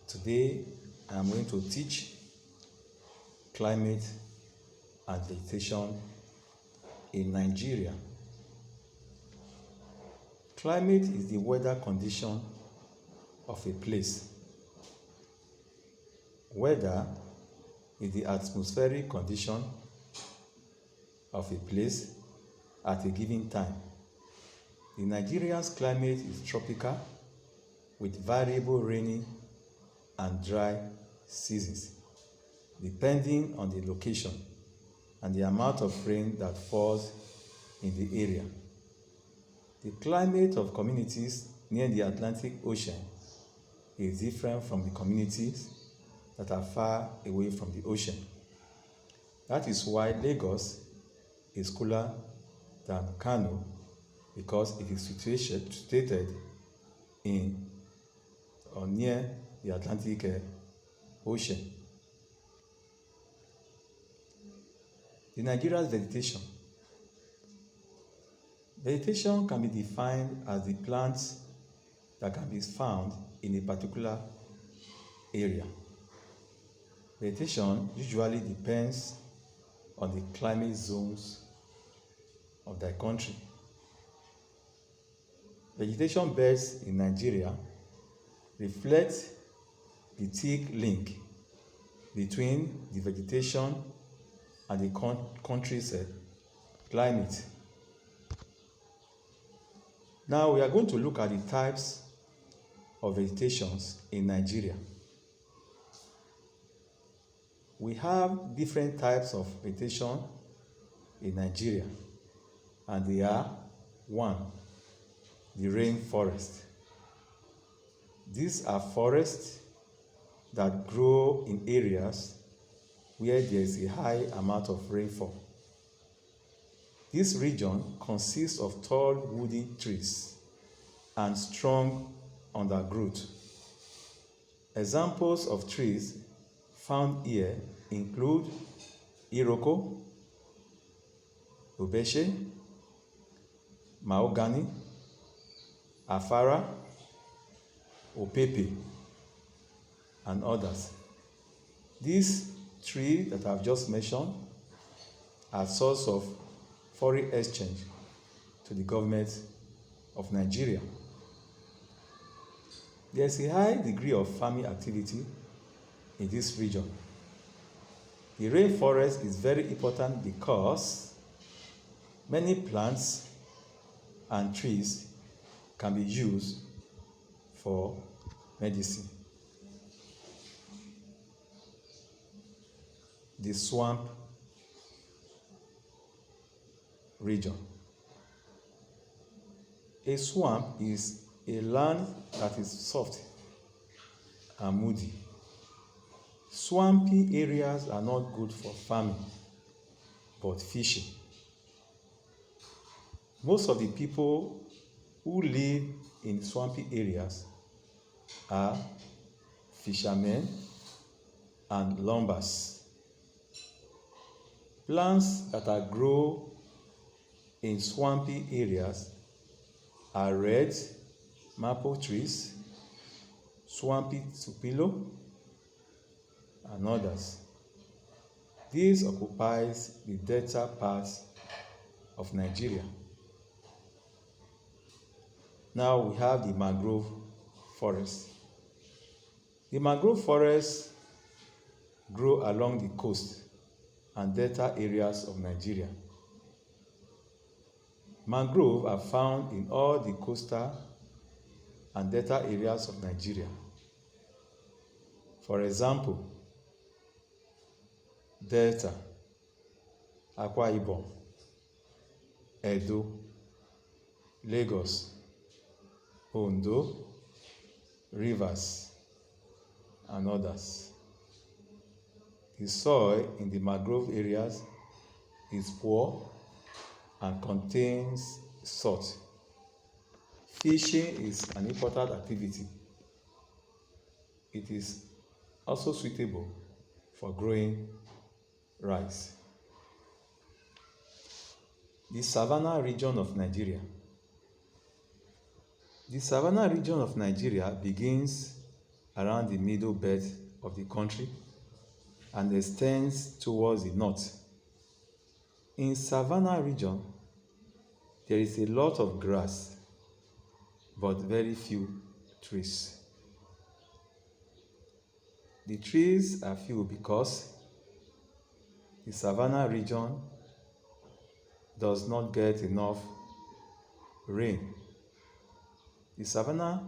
Today I am going to teach climate and vegetation in Nigeria. Climate is the weather condition of a place. Weather is the atmospheric condition of a place at a given time. The Nigerian's climate is tropical with variable rainy and dry seasons, depending on the location and the amount of rain that falls in the area. The climate of communities near the Atlantic Ocean is different from the communities that are far away from the ocean. That is why Lagos is cooler than Kano, because it is situated in or near the Atlantic Ocean. The Nigeria's vegetation. Vegetation can be defined as the plants that can be found in a particular area. Vegetation usually depends on the climate zones of the country. Vegetation beds in Nigeria reflect the thick link between the vegetation and the country's climate. Now we are going to look at the types of vegetations in Nigeria. We have different types of vegetation in Nigeria, and they are: 1. The rainforest. These are forests that grow in areas where there is a high amount of rainfall. This region consists of tall woody trees and strong undergrowth. Examples of trees found here include iroko, obeshe, mahogany, afara, opepe, and others. These trees that I've just mentioned are source of foreign exchange to the government of Nigeria. There is a high degree of farming activity in this region. The rainforest is very important because many plants and trees can be used for medicine. The swamp region. A swamp is a land that is soft and muddy. Swampy areas are not good for farming, but fishing. Most of the people who live in swampy areas are fishermen and lumbers. Plants that are grown in swampy areas are red maple trees, swampy tupelo, and others. This occupies the delta parts of Nigeria. Now we have the mangrove forest. The mangrove forests grow along the coast and delta areas of Nigeria. Mangrove are found in all the coastal and delta areas of Nigeria. For example, Delta, Akwa Ibom, Edo, Lagos, Ondo, Rivers, and others. The soil in the mangrove areas is poor and contains salt. Fishing is an important activity. It is also suitable for growing rice. The Savannah region of Nigeria. The Savannah region of Nigeria begins around the middle belt of the country and extends towards the north. In savanna region, there is a lot of grass, but very few trees. The trees are few because the savanna region does not get enough rain. The savanna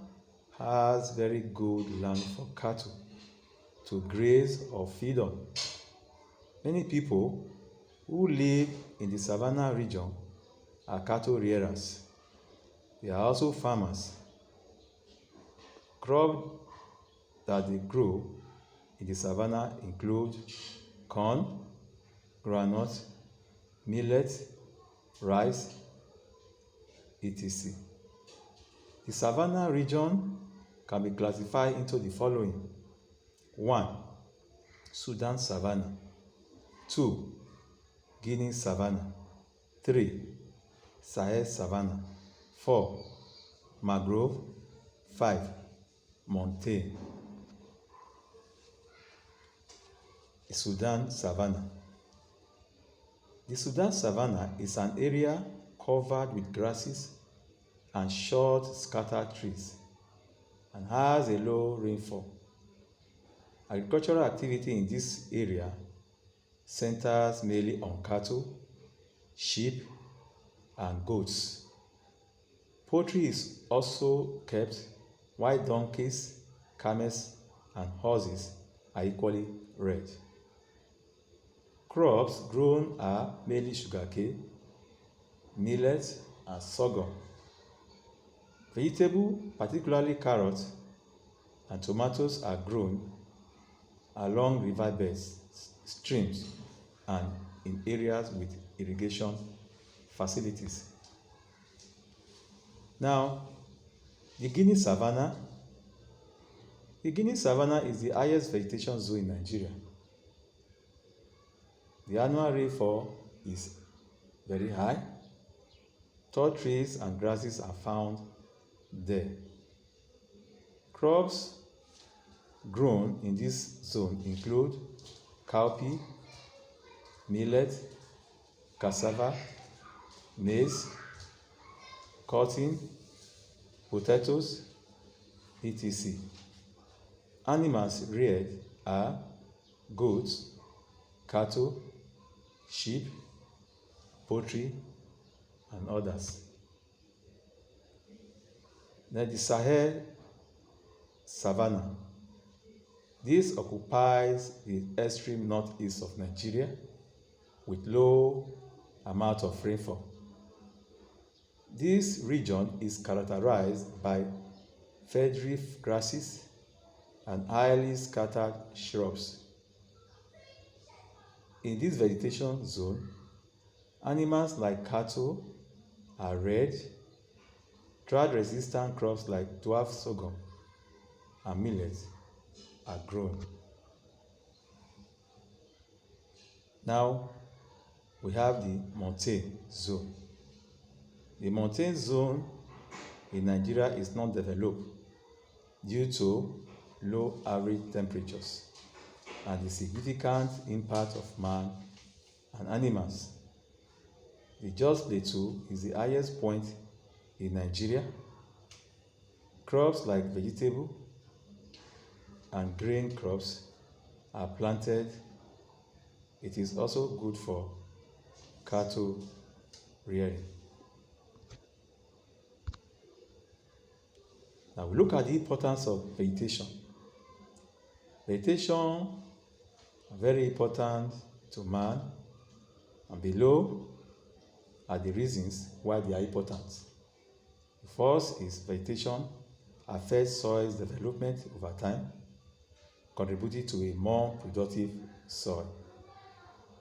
has very good land for cattle to graze or feed on. Many people who live in the savanna region are cattle rearers. They are also farmers. Crops that they grow in the savanna include corn, groundnut, millet, rice, etc. The savanna region can be classified into the following: 1. Sudan savanna. 2. Guinea savanna. 3. Sahel savanna. 4. Mangrove. 5. Montane. The Sudan savanna. The Sudan savanna is an area covered with grasses and short scattered trees and has a low rainfall. Agricultural activity in this area centers mainly on cattle, sheep, and goats. Poultry is also kept, while donkeys, camels, and horses are equally reared. Crops grown are mainly sugarcane, millet, and sorghum. Vegetables, particularly carrots and tomatoes, are grown along riverbeds, streams, and in areas with irrigation facilities. Now, the Guinea savanna. The Guinea savanna is the highest vegetation zone in Nigeria. The annual rainfall is very high. Tall trees and grasses are found there. Crops grown in this zone include cowpea, millet, cassava, maize, cotton, potatoes, etc. Animals reared are goats, cattle, sheep, poultry, and others. Then the Sahel savanna. This occupies the extreme northeast of Nigeria with low amount of rainfall. This region is characterized by feathery grasses and highly scattered shrubs. In this vegetation zone, animals like cattle are reared. Drought-resistant crops like dwarf sorghum and millet are grown. Now we have the montane zone. The montane zone in Nigeria is not developed due to low average temperatures and the significant impact of man and animals. The Jos Plateau is the highest point in Nigeria. Crops like vegetable and grain crops are planted. It is also good for cattle rearing. Now we look at the importance of vegetation. Vegetation is very important to man, and below are the reasons why they are important. The first is vegetation affects soil's development over time, contributing to a more productive soil.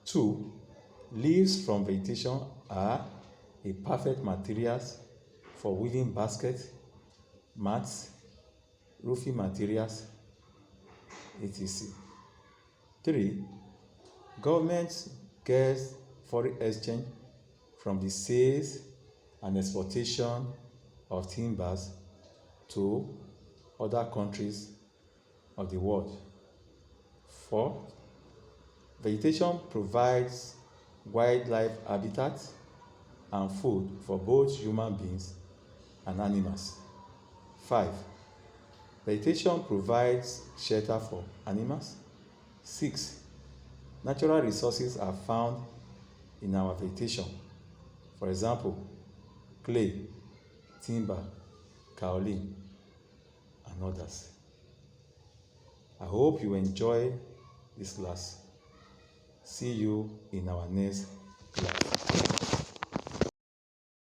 2. Leaves from vegetation are a perfect materials for weaving baskets, mats, roofing materials, etc. 3. Government gets foreign exchange from the sales and exportation of timbers to other countries of the world. 4. Vegetation provides wildlife habitat and food for both human beings and animals. 5. Vegetation provides shelter for animals. 6. Natural resources are found in our vegetation. For example, clay, timber, kaolin, and others. I hope you enjoy this class. See you in our next class.